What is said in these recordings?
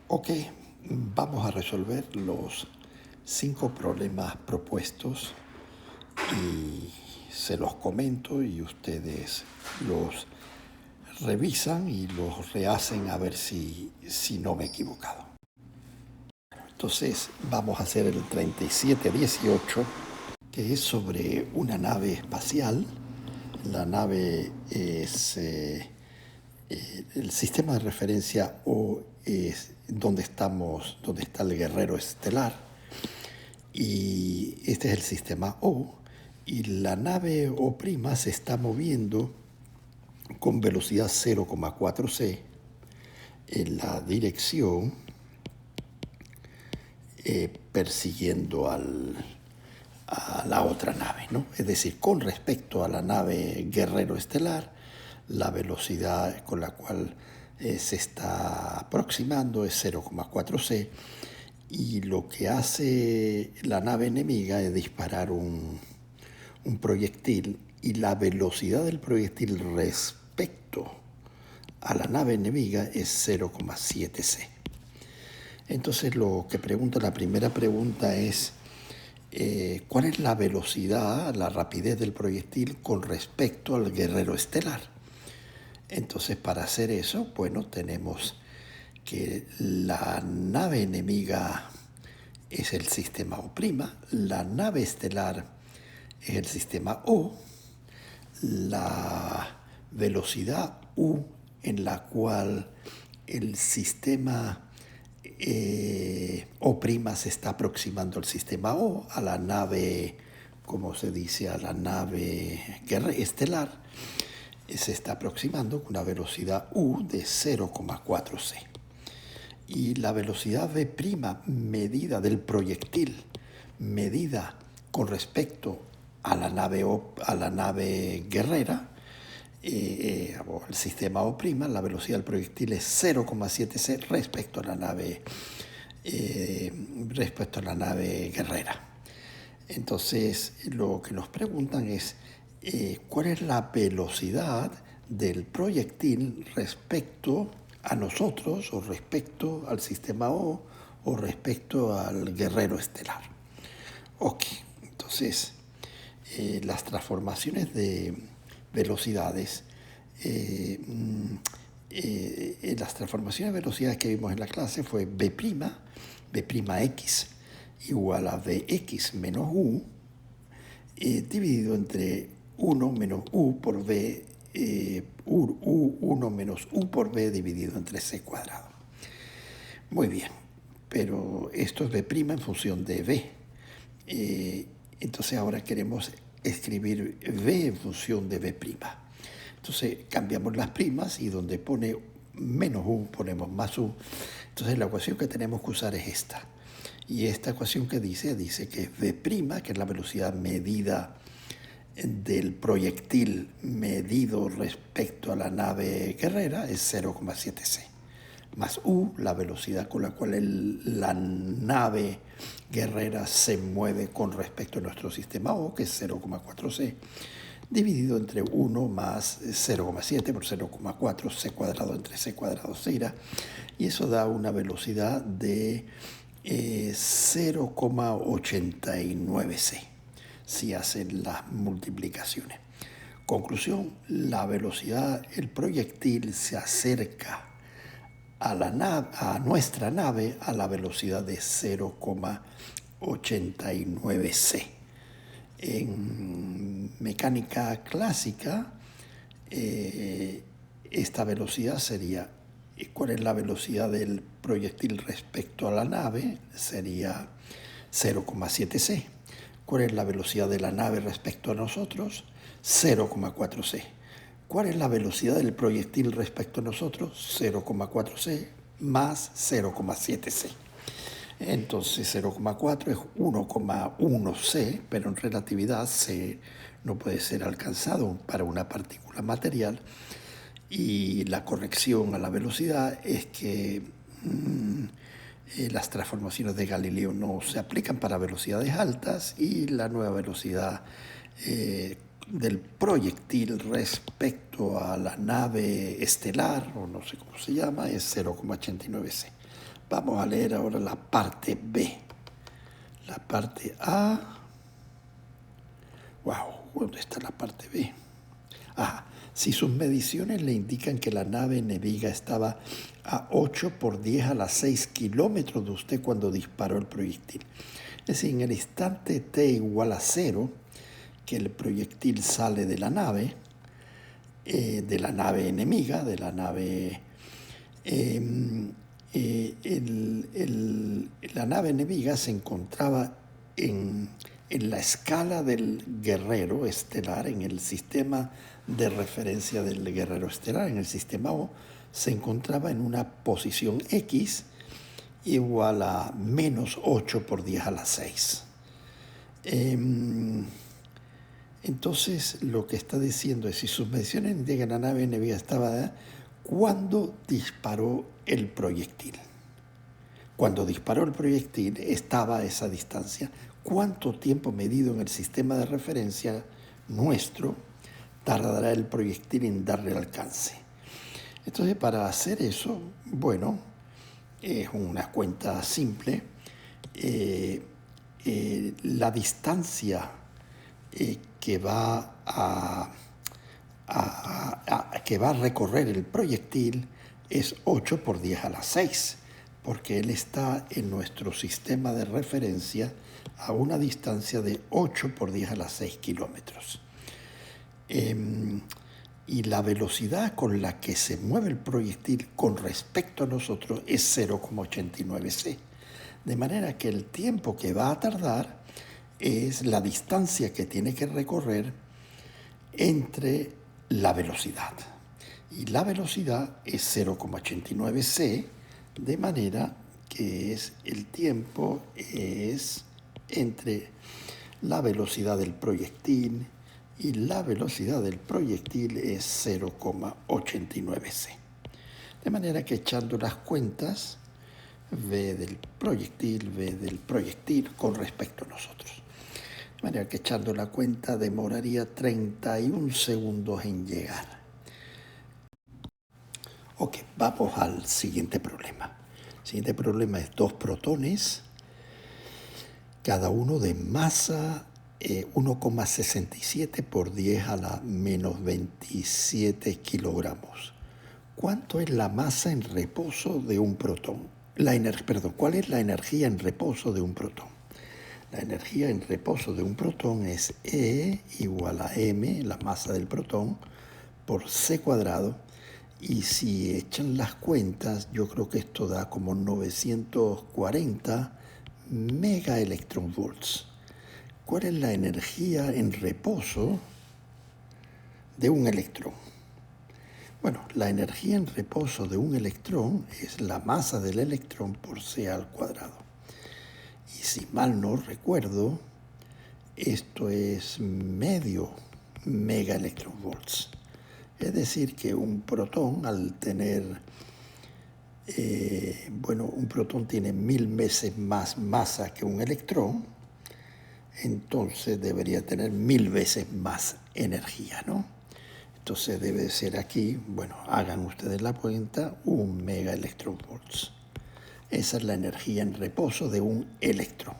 Ok, vamos a resolver los 5 problemas propuestos y se los comento y ustedes los revisan y los rehacen a ver si no me he equivocado. Entonces vamos a hacer el 3718, que es sobre una nave espacial. La nave es el sistema de referencia O es donde está el guerrero estelar, y este es el sistema O, y la nave O' se está moviendo con velocidad 0,4c en la dirección persiguiendo a la otra nave, ¿no? Es decir, con respecto a la nave guerrero estelar, la velocidad con la cual se está aproximando es 0,4c, y lo que hace la nave enemiga es disparar un proyectil, y la velocidad del proyectil respecto a la nave enemiga es 0,7c. Entonces lo que pregunta la primera pregunta es ¿cuál es la velocidad, la rapidez del proyectil con respecto al guerrero estelar? Entonces, para hacer eso, bueno, tenemos que la nave enemiga es el sistema O', la nave estelar es el sistema O, la velocidad U en la cual el sistema O' se está aproximando al sistema O, a la nave, como se dice, a la nave estelar, se está aproximando con una velocidad U de 0,4c. Y la velocidad V' medida del proyectil, medida con respecto a la nave guerrera, o el sistema O', la velocidad del proyectil es 0,7c respecto a la nave guerrera. Entonces, lo que nos preguntan es ¿cuál es la velocidad del proyectil respecto a nosotros, o respecto al sistema O, o respecto al guerrero estelar? Ok, entonces las transformaciones de velocidades, las transformaciones de velocidades que vimos en la clase fue V'x igual a Vx menos U, dividido entre 1 menos U por V, 1 menos U por V dividido entre C cuadrado. Muy bien, pero esto es V' en función de V. Entonces ahora queremos escribir V en función de V'. Entonces cambiamos las primas y donde pone menos U ponemos más U. Entonces la ecuación que tenemos que usar es esta. Y esta ecuación que dice que V', que es la velocidad medida del proyectil medido respecto a la nave guerrera, es 0,7c. Más U, la velocidad con la cual la nave guerrera se mueve con respecto a nuestro sistema O, que es 0,4c, dividido entre 1 más 0,7 por 0,4, c cuadrado entre c cuadrado se irá, y eso da una velocidad de 0,89c, si hacen las multiplicaciones. Conclusión, la velocidad, el proyectil se acerca a nuestra nave a la velocidad de 0,89c. En mecánica clásica, esta velocidad sería, ¿cuál es la velocidad del proyectil respecto a la nave? Sería 0,7c. ¿Cuál es la velocidad de la nave respecto a nosotros? 0,4c. ¿Cuál es la velocidad del proyectil respecto a nosotros? 0,4c más 0,7c. Entonces 0,4 es 1,1c, pero en relatividad c no puede ser alcanzado para una partícula material, y la corrección a la velocidad es que las transformaciones de Galileo no se aplican para velocidades altas, y la nueva velocidad del proyectil respecto a la nave estelar, o no sé cómo se llama, es 0,89c. Vamos a leer ahora la parte B. La parte A. Wow, ¿dónde está la parte B? Si sus mediciones le indican que la nave enemiga estaba a 8 por 10 a la 6 kilómetros de usted cuando disparó el proyectil. Es decir, en el instante t igual a 0, que el proyectil sale de la nave enemiga, de la nave... la nave enemiga se encontraba en la escala del guerrero estelar, en el sistema de referencia del guerrero estelar, en el sistema O, se encontraba en una posición X igual a menos 8 por 10 a la 6. Entonces, lo que está diciendo es, si sus mediciones indican que la nave enemiga estaba cuando disparó el proyectil. Cuando disparó el proyectil estaba a esa distancia. ¿Cuánto tiempo medido en el sistema de referencia nuestro tardará el proyectil en darle alcance? Entonces, para hacer eso, bueno, es una cuenta simple. La distancia que va a recorrer el proyectil es 8 por 10 a la 6, porque él está en nuestro sistema de referencia a una distancia de 8 por 10 a la 6 kilómetros. Y la velocidad con la que se mueve el proyectil con respecto a nosotros es 0,89 c. De manera que el tiempo que va a tardar es la distancia que tiene que recorrer entre la velocidad. Y la velocidad es 0,89 c, de manera que el tiempo es entre la velocidad del proyectil y la velocidad del proyectil es 0,89 c. De manera que echando las cuentas, V del proyectil con respecto a nosotros. De manera que echando la cuenta demoraría 31 segundos en llegar. Ok, vamos al siguiente problema. El siguiente problema es 2 protones, cada uno de masa 1,67 por 10 a la menos 27 kilogramos. ¿Cuánto es la masa en reposo de un protón? ¿Cuál es la energía en reposo de un protón? La energía en reposo de un protón es E igual a m, la masa del protón, por c cuadrado. Y si echan las cuentas, yo creo que esto da como 940 megaelectronvolts. ¿Cuál es la energía en reposo de un electrón? Bueno, la energía en reposo de un electrón es la masa del electrón por c al cuadrado. Y si mal no recuerdo, esto es medio megaelectronvolts. Es decir, que un protón, al tener, un protón tiene 1000 veces más masa que un electrón, entonces debería tener 1000 veces más energía, ¿no? Entonces debe ser aquí, hagan ustedes la cuenta, 1 megaelectronvolts. Esa es la energía en reposo de un electrón.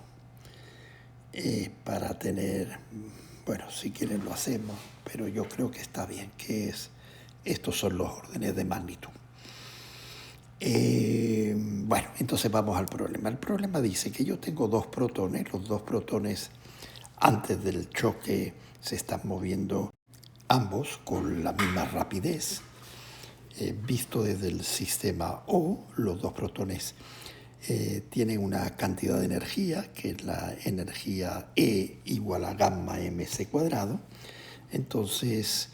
Para tener, si quieren lo hacemos, pero yo creo que está bien, estos son los órdenes de magnitud. Entonces vamos al problema. El problema dice que yo tengo 2 protones, los 2 protones antes del choque se están moviendo ambos con la misma rapidez. Visto desde el sistema O, los 2 protones tienen una cantidad de energía, que es la energía E igual a gamma mc cuadrado. Entonces,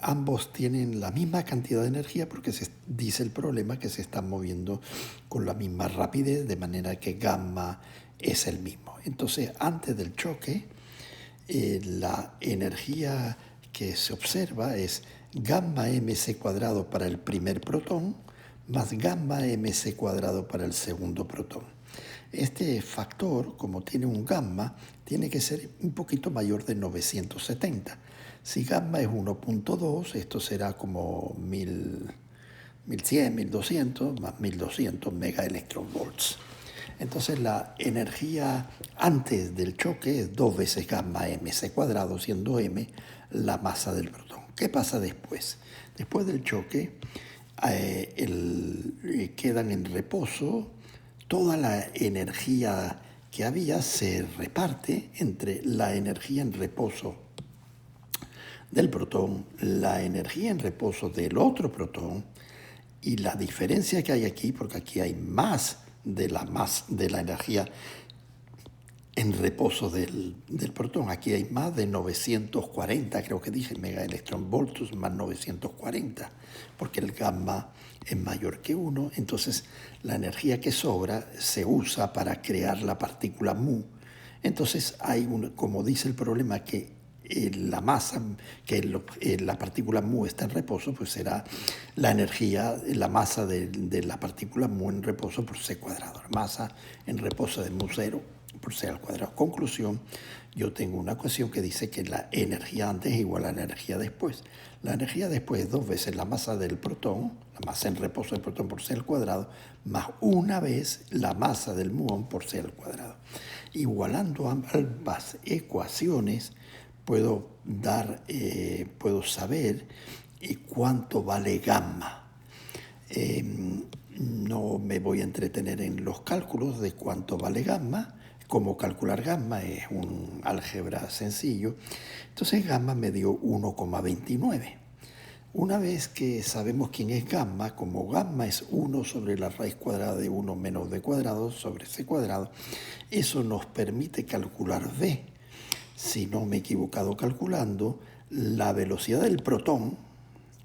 ambos tienen la misma cantidad de energía porque se dice el problema que se están moviendo con la misma rapidez, de manera que gamma es el mismo. Entonces, antes del choque, la energía que se observa es gamma mc cuadrado para el primer protón más gamma mc cuadrado para el segundo protón. Este factor, como tiene un gamma, tiene que ser un poquito mayor de 970. Si gamma es 1.2, esto será como 1000, 1100, 1200 más 1200 megaelectronvolts. Entonces la energía antes del choque es 2 veces gamma mc cuadrado, siendo m la masa del protón. ¿Qué pasa después? Después del choque quedan en reposo. Toda la energía que había se reparte entre la energía en reposo del protón, la energía en reposo del otro protón, y la diferencia que hay aquí, porque aquí hay más de la energía en reposo del protón. Aquí hay más de 940, creo que dije, megaelectronvolts más 940, porque el gamma es mayor que 1. Entonces la energía que sobra se usa para crear la partícula mu. Entonces hay, como dice el problema, que la masa, que la partícula mu está en reposo, pues será la energía, la masa de la partícula mu en reposo por c cuadrado. La masa en reposo de mu 0 por c al cuadrado. Conclusión, yo tengo una ecuación que dice que la energía antes es igual a la energía después. La energía después es 2 veces la masa del protón, la masa en reposo del protón por c al cuadrado, más una vez la masa del muón por c al cuadrado. Igualando ambas ecuaciones, puedo saber cuánto vale gamma. No me voy a entretener en los cálculos de cuánto vale gamma. Cómo calcular gamma es un álgebra sencillo. Entonces gamma me dio 1,29. Una vez que sabemos quién es gamma, como gamma es 1 sobre la raíz cuadrada de 1 menos b cuadrado sobre c cuadrado, eso nos permite calcular v. Si no me he equivocado calculando, la velocidad del protón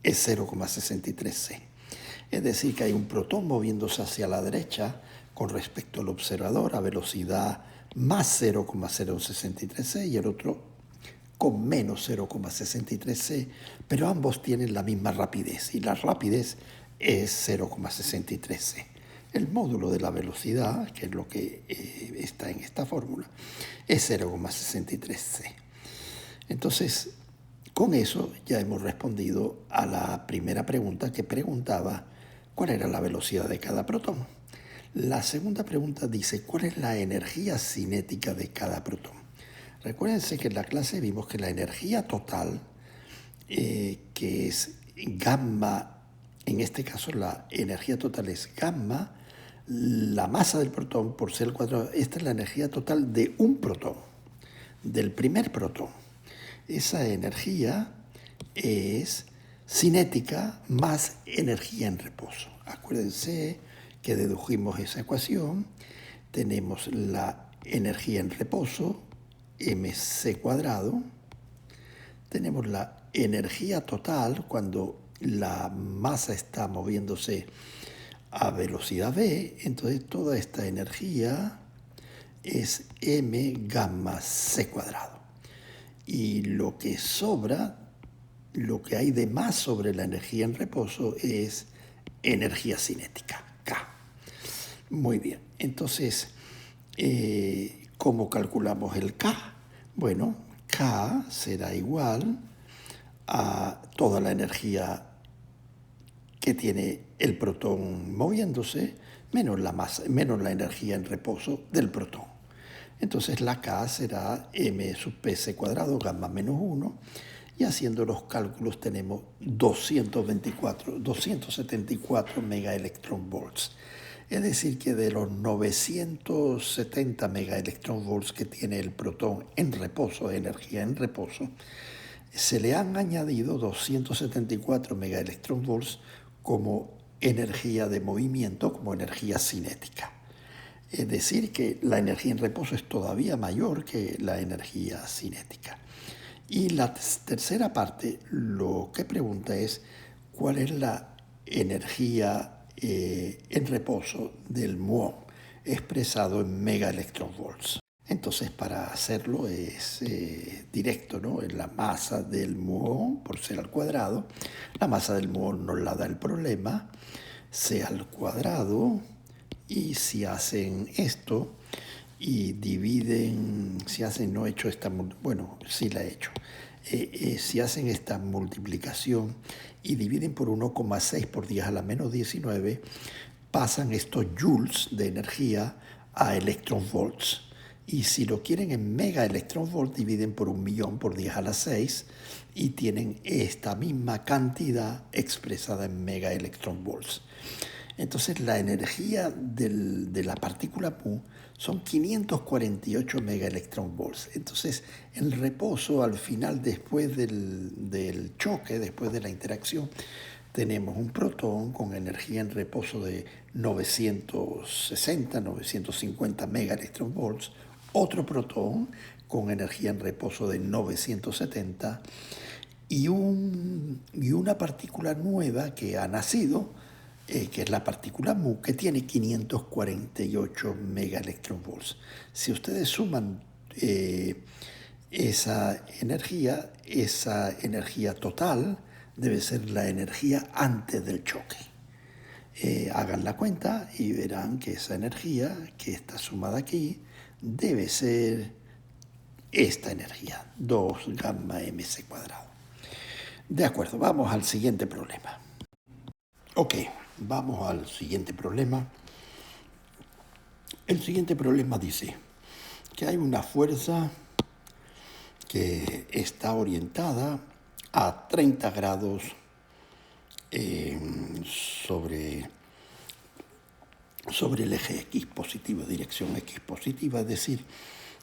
es 0,63c. Es decir, que hay un protón moviéndose hacia la derecha con respecto al observador a velocidad más 0,063c y el otro con menos 0,63c, pero ambos tienen la misma rapidez y la rapidez es 0,63c. El módulo de la velocidad, que es lo que está en esta fórmula, es 0,63c. Entonces, con eso ya hemos respondido a la primera pregunta, que preguntaba cuál era la velocidad de cada protón. La segunda pregunta dice cuál es la energía cinética de cada protón. Recuérdense que en la clase vimos que la energía total, que es gamma, en este caso la energía total es gamma, la masa del protón por c al cuadrado. Esta es la energía total de un protón, del primer protón. Esa energía es cinética más energía en reposo. Acuérdense que dedujimos esa ecuación. Tenemos la energía en reposo, mc cuadrado. Tenemos la energía total cuando la masa está moviéndose a velocidad v. Entonces toda esta energía es m gamma c cuadrado. Y lo que sobra, lo que hay de más sobre la energía en reposo es energía cinética, K. Muy bien, entonces, ¿cómo calculamos el K? Bueno, K será igual a toda la energía que tiene el protón moviéndose menos la energía en reposo del protón. Entonces la K será m sub p c cuadrado gamma menos 1, y haciendo los cálculos tenemos 274 megaelectronvolts. Es decir, que de los 970 megaelectronvolts que tiene el protón en reposo, energía en reposo, se le han añadido 274 megaelectronvolts como energía de movimiento, como energía cinética. Es decir, que la energía en reposo es todavía mayor que la energía cinética. Y la tercera parte, lo que pregunta es cuál es la energía en reposo del muón, expresado en megaelectronvolts. Entonces, para hacerlo es directo, ¿no? En la masa del muón por c al cuadrado. La masa del muón nos la da el problema, c al cuadrado. Y si hacen esto y dividen, si hacen, no he hecho esta, bueno, sí la he hecho. si hacen esta multiplicación y dividen por 1,6 por 10 a la menos 19, pasan estos joules de energía a electronvolts. Y si lo quieren en mega electronvolt, dividen por 1.000.000 por 10 a la 6 y tienen esta misma cantidad expresada en mega electronvolts. Entonces la energía de la partícula mu son 548 megaelectronvolts. Entonces en reposo, al final, después del choque, después de la interacción, tenemos un protón con energía en reposo de 960, 950 megaelectronvolts, otro protón con energía en reposo de 970 y una partícula nueva que ha nacido, que es la partícula mu, que tiene 548 megaelectronvolts. Si ustedes suman esa energía total debe ser la energía antes del choque. Hagan la cuenta y verán que esa energía que está sumada aquí debe ser esta energía, 2 gamma mc cuadrado. De acuerdo, vamos al siguiente problema. Ok, vamos al siguiente problema. El siguiente problema dice que hay una fuerza que está orientada a 30 grados sobre el eje X positivo, dirección X positiva, es decir,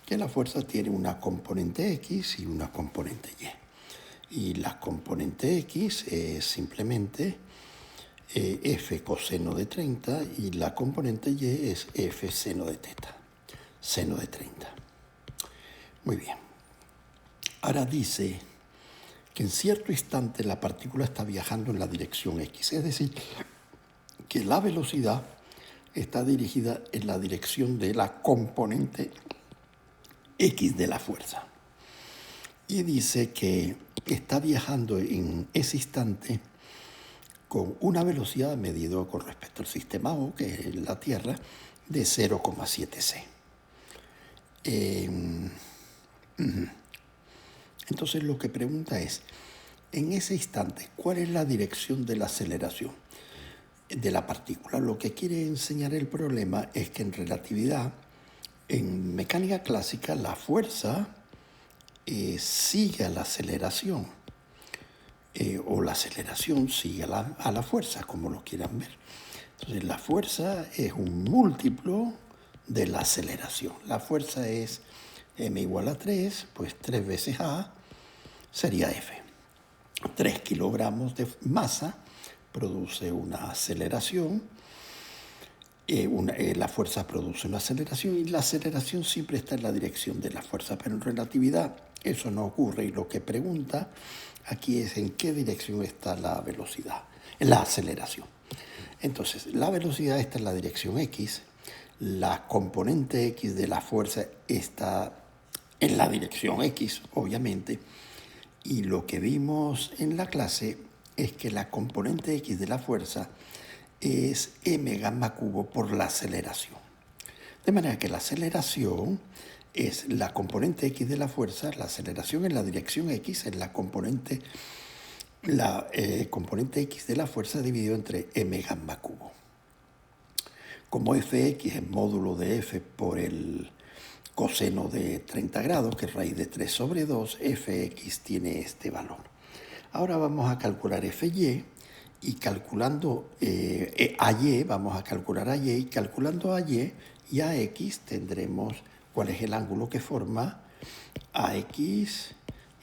que la fuerza tiene una componente X y una componente Y. Y la componente X es simplemente F coseno de 30 y la componente Y es F seno de teta, seno de 30. Muy bien. Ahora dice que en cierto instante la partícula está viajando en la dirección X, es decir, que la velocidad está dirigida en la dirección de la componente X de la fuerza. Y dice que está viajando en ese instante con una velocidad medida con respecto al sistema O, que es la Tierra, de 0,7 c. Entonces lo que pregunta es, en ese instante, ¿cuál es la dirección de la aceleración de la partícula? Lo que quiere enseñar el problema es que en relatividad, en mecánica clásica, la fuerza sigue a la aceleración, o la aceleración sigue a la fuerza, como lo quieran ver. Entonces la fuerza es un múltiplo de la aceleración. La fuerza es m igual a 3, pues 3 veces a sería F. 3 kilogramos de masa produce una aceleración, la fuerza produce una aceleración y la aceleración siempre está en la dirección de la fuerza, pero en relatividad eso no ocurre y lo que pregunta aquí es en qué dirección está la velocidad, la aceleración. Entonces, la velocidad está en la dirección X, la componente X de la fuerza está en la dirección X, obviamente, y lo que vimos en la clase es que la componente X de la fuerza es m gamma cubo por la aceleración. De manera que la aceleración es la componente X de la fuerza, la aceleración en la dirección X es la componente X de la fuerza dividido entre m gamma cubo. Como fx es módulo de f por el coseno de 30 grados, que es raíz de 3 sobre 2, fx tiene este valor. Ahora vamos a calcular fy y calculando a y, vamos a calcular a y, y calculando a y y a x tendremos cuál es el ángulo que forma a x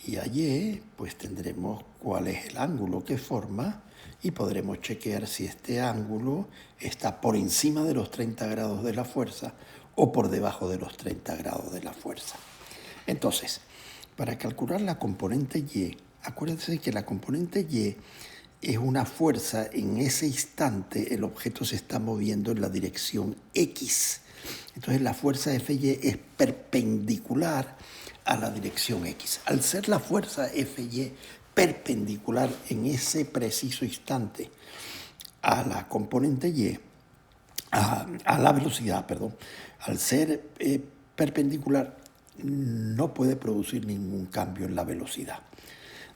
y a y, pues tendremos cuál es el ángulo que forma y podremos chequear si este ángulo está por encima de los 30 grados de la fuerza o por debajo de los 30 grados de la fuerza. Entonces, para calcular la componente Y, acuérdense que la componente Y es una fuerza, en ese instante el objeto se está moviendo en la dirección X. Entonces la fuerza Fy es perpendicular a la dirección X. Al ser la fuerza Fy perpendicular en ese preciso instante a la componente Y, a la velocidad, perdón, al ser perpendicular, no puede producir ningún cambio en la velocidad.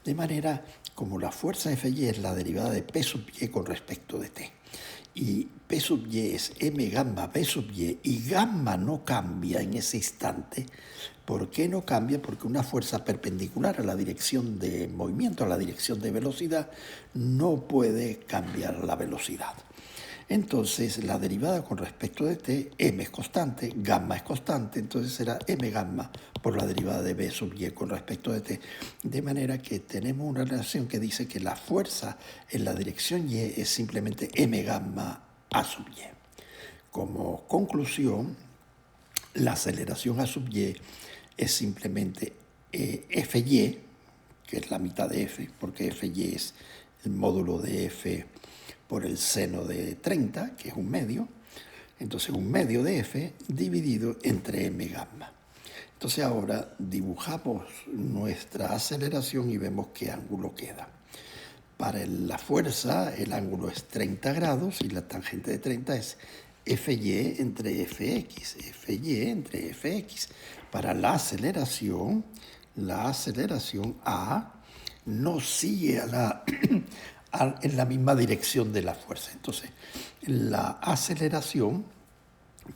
De manera como la fuerza Fy es la derivada de P sub y con respecto de t. Y P sub y es m gamma B sub y gamma no cambia en ese instante. ¿Por qué no cambia? Porque una fuerza perpendicular a la dirección de movimiento, a la dirección de velocidad, no puede cambiar la velocidad. Entonces, la derivada con respecto de t, m es constante, gamma es constante, entonces será m gamma por la derivada de b sub y con respecto de t. De manera que tenemos una relación que dice que la fuerza en la dirección y es simplemente m gamma a sub y. Como conclusión, la aceleración a sub y es simplemente Fy, que es la mitad de f, porque Fy es el módulo de f por el seno de 30, que es un medio. Entonces, un medio de f dividido entre m gamma. Entonces, ahora dibujamos nuestra aceleración y vemos qué ángulo queda. Para la fuerza, el ángulo es 30 grados y la tangente de 30 es Fy entre Fx, Fy entre Fx. Para la aceleración A no sigue en la misma dirección de la fuerza. Entonces, la aceleración,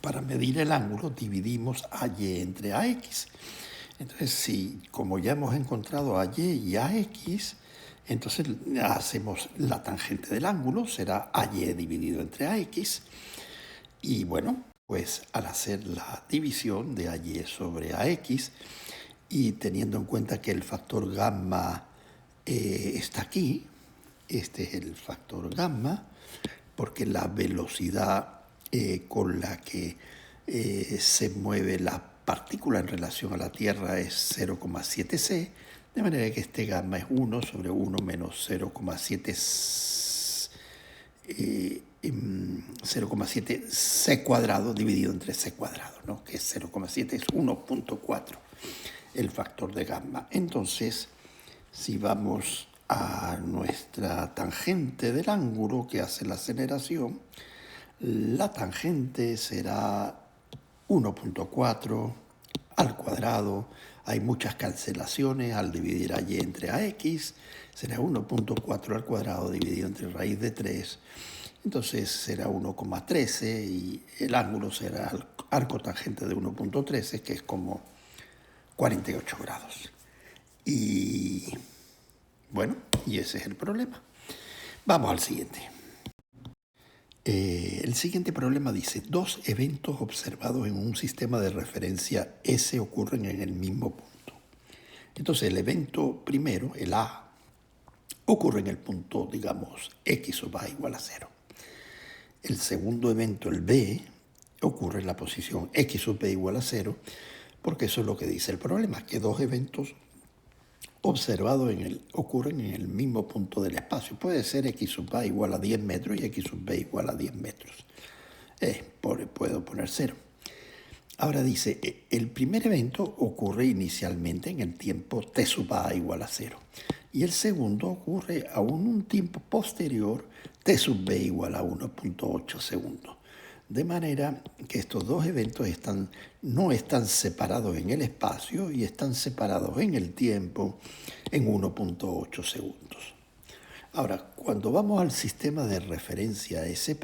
para medir el ángulo, dividimos AY entre AX. Entonces, si como ya hemos encontrado AY y AX, entonces hacemos la tangente del ángulo, será AY dividido entre AX. Y bueno, pues al hacer la división de AY sobre AX, y teniendo en cuenta que el factor gamma está aquí, este es el factor gamma, porque la velocidad con la que se mueve la partícula en relación a la Tierra es 0,7 c, de manera que este gamma es 1 sobre 1 menos 0,7 c cuadrado dividido entre c cuadrado, ¿no? Que es 0,7, es 1.4 el factor de gamma. Entonces, si vamos a nuestra tangente del ángulo que hace la aceleración, la tangente será 1.4 al cuadrado. Hay muchas cancelaciones al dividir a y entre ax. Será 1.4 al cuadrado dividido entre raíz de 3. Entonces será 1,13 y el ángulo será el arco tangente de 1.13, que es como 48 grados. Y bueno, y ese es el problema. Vamos al siguiente. El siguiente problema dice, dos eventos observados en un sistema de referencia S ocurren en el mismo punto. Entonces el evento primero, el A, ocurre en el punto, digamos, X sub A igual a 0. El segundo evento, el B, ocurre en la posición X sub B igual a 0, porque eso es lo que dice el problema, que dos eventos observados ocurren en el mismo punto del espacio. Puede ser X sub A igual a 10 metros y X sub B igual a 10 metros. Puedo poner 0. Ahora dice, el primer evento ocurre inicialmente en el tiempo T sub A igual a 0. Y el segundo ocurre aún un tiempo posterior, T sub B igual a 1.8 segundos. De manera que estos dos eventos no están separados en el espacio y están separados en el tiempo en 1.8 segundos. Ahora, cuando vamos al sistema de referencia S',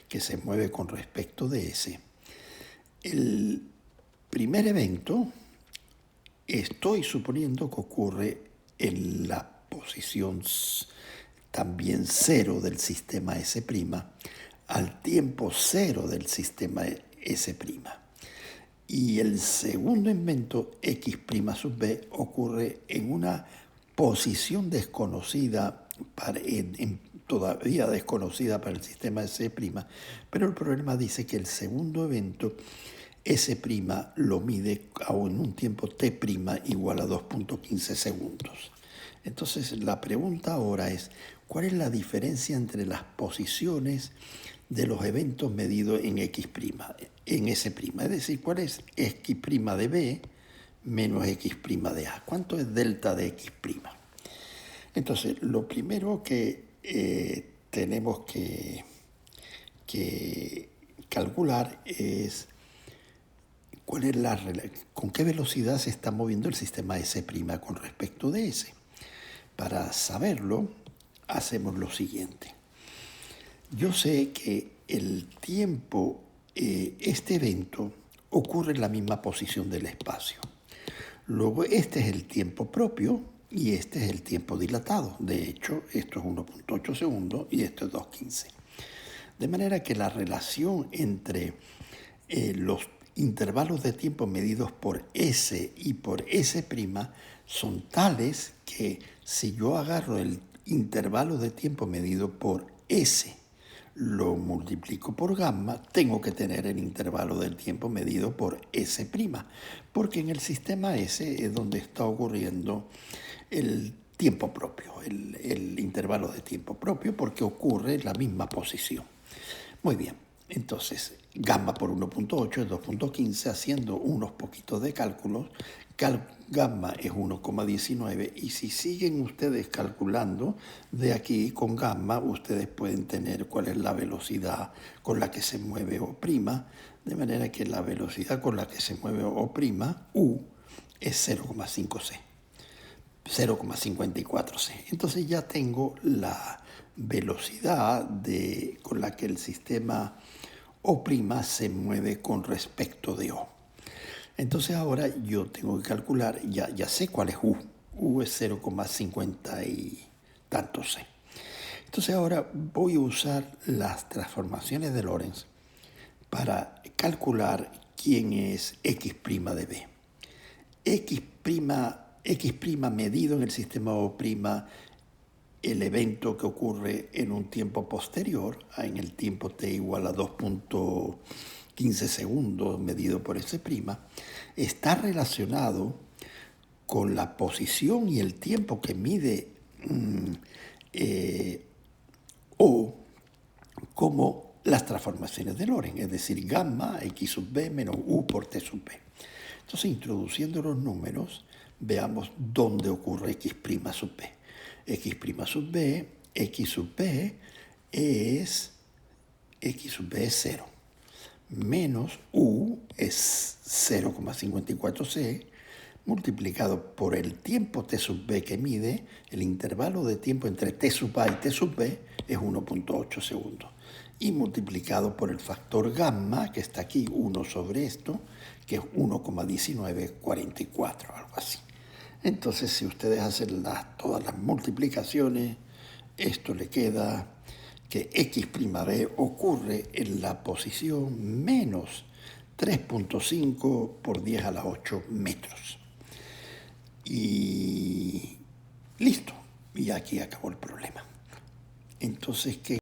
que se mueve con respecto de S, el primer evento estoy suponiendo que ocurre en la posición también 0 del sistema S', al tiempo 0 del sistema S'. Y el segundo evento, X' sub B, ocurre en una posición desconocida, todavía desconocida para el sistema S', pero el problema dice que el segundo evento, S' lo mide en un tiempo T' igual a 2.15 segundos. Entonces la pregunta ahora es, ¿cuál es la diferencia entre las posiciones de los eventos medidos en X', en S'? Es decir, ¿cuál es X' de B menos X' de A? ¿Cuánto es delta de X'? Entonces, lo primero que tenemos que calcular es ¿Con qué velocidad se está moviendo el sistema S' con respecto de S? Para saberlo, hacemos lo siguiente. Yo sé que el tiempo, este evento, ocurre en la misma posición del espacio. Luego, este es el tiempo propio y este es el tiempo dilatado. De hecho, esto es 1.8 segundos y esto es 2.15. De manera que la relación entre los intervalos de tiempo medidos por S y por S' son tales que si yo agarro el intervalo de tiempo medido por S, lo multiplico por gamma, tengo que tener el intervalo del tiempo medido por S', porque en el sistema S es donde está ocurriendo el tiempo propio, el intervalo de tiempo propio, porque ocurre en la misma posición. Muy bien, entonces gamma por 1.8 es 2.15, haciendo unos poquitos de cálculos, gamma es 1,19 y si siguen ustedes calculando de aquí con gamma, ustedes pueden tener cuál es la velocidad con la que se mueve O', de manera que la velocidad con la que se mueve O', U, es 0,5c. 0,54c. Entonces ya tengo la velocidad con la que el sistema O' se mueve con respecto de O. Entonces ahora yo tengo que calcular, ya sé cuál es U. U es 0,50 y tanto c. Entonces ahora voy a usar las transformaciones de Lorentz para calcular quién es X' de B. X' medido en el sistema O', el evento que ocurre en un tiempo posterior, en el tiempo t igual a 2.15 segundos medido por S', está relacionado con la posición y el tiempo que mide O como las transformaciones de Lorentz, es decir, gamma X sub B menos U por T sub B. Entonces, introduciendo los números, veamos dónde ocurre X' sub B. X' sub B, X sub B es 0, menos U es 0,54c, multiplicado por el tiempo T sub B que mide, el intervalo de tiempo entre T sub A y T sub B es 1.8 segundos. Y multiplicado por el factor gamma, que está aquí, 1 sobre esto, que es 1,1944, algo así. Entonces, si ustedes hacen todas las multiplicaciones, esto le queda que X' B ocurre en la posición menos 3.5 por 10 a la 8 metros. Y listo. Y aquí acabó el problema. Entonces, ¿qué?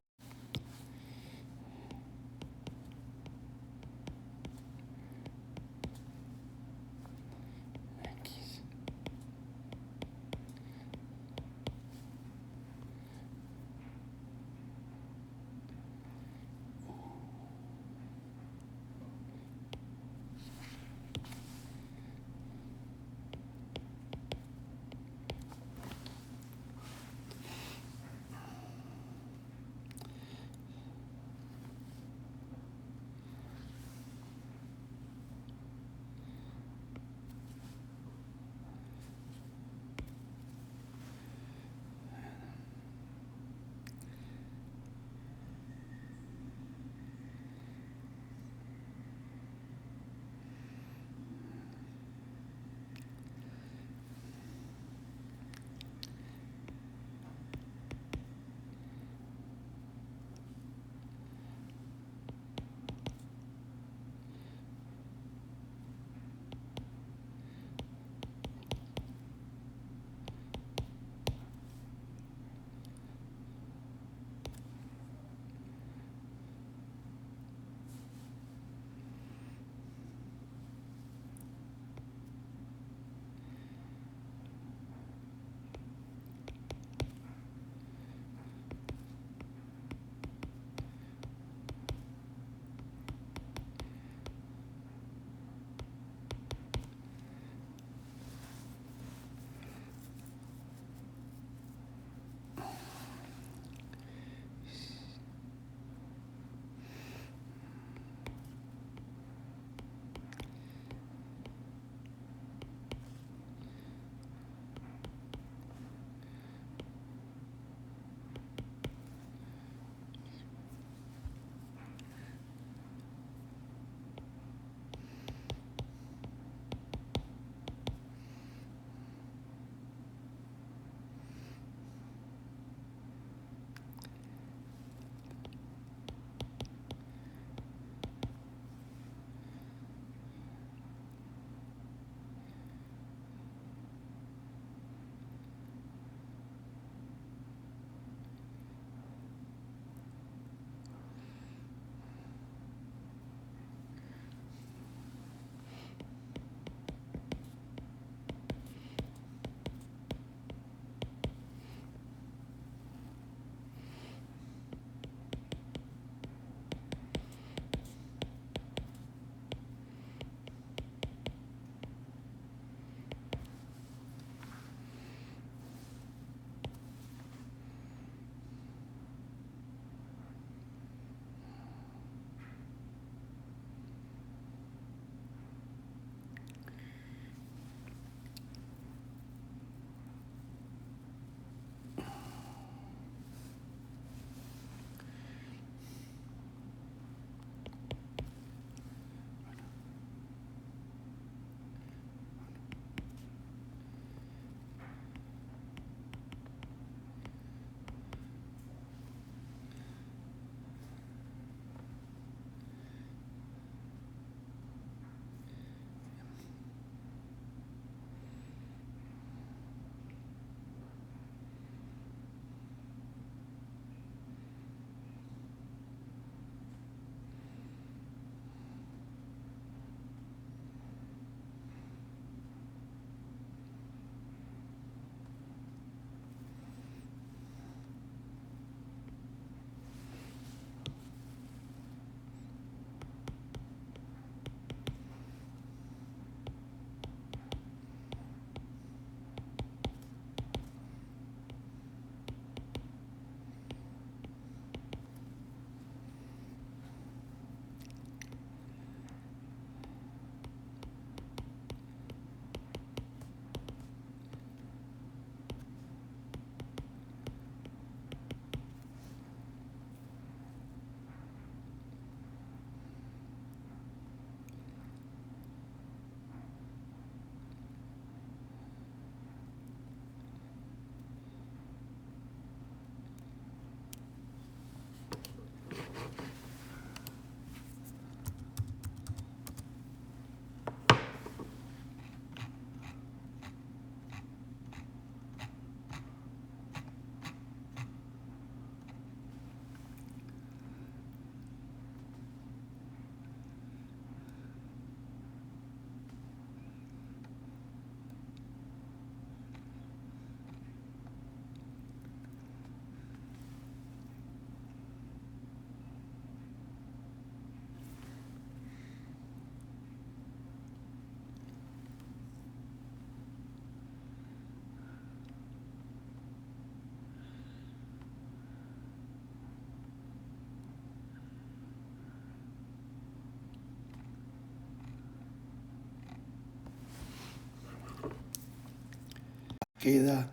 queda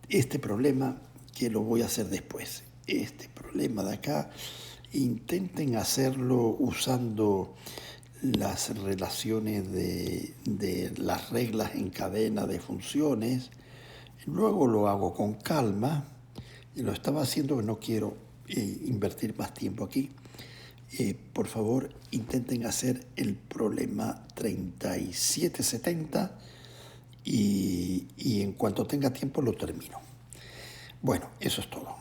este problema que lo voy a hacer después. Este problema de acá, intenten hacerlo usando las relaciones de las reglas en cadena de funciones. Luego lo hago con calma. Y lo estaba haciendo, que no quiero invertir más tiempo aquí. Por favor, intenten hacer el problema 3770 y en cuanto tenga tiempo lo termino. Bueno, eso es todo.